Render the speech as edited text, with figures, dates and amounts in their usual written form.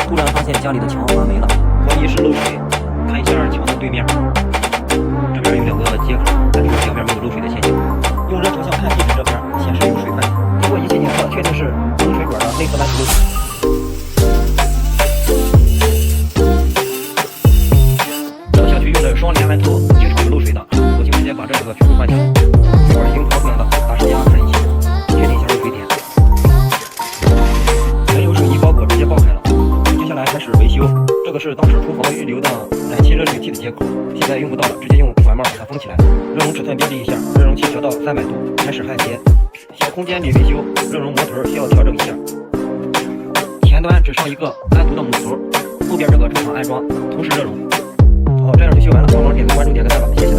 突然发现家里的墙发霉了，怀疑是漏水，看一下墙的对面，这边有2个接口，但是表面没有漏水的现象。用热成像看壁纸这边显示有水分，通过仪器检测确定是冷水管的内侧弯出漏水。这个小区用的双连弯头，经常有漏水的，索性直接把这2个全部换掉。水管已经掏出来了，打上压看一下，确定一下漏水点。没有水泥包裹直接爆开了。接下来开始维修，这个是当时厨房预留的燃气热水器的接口，现在用不到了，直接用管帽把它封起来。热容尺寸标记一下，热容器调到300度，开始焊接。小空间里维修，热容模头需要调整一下。前端只上一个单独的母头，后边这个正常安装，同时热容。好，这样就修完了，帮忙点个关注，点个赞吧，谢谢大家。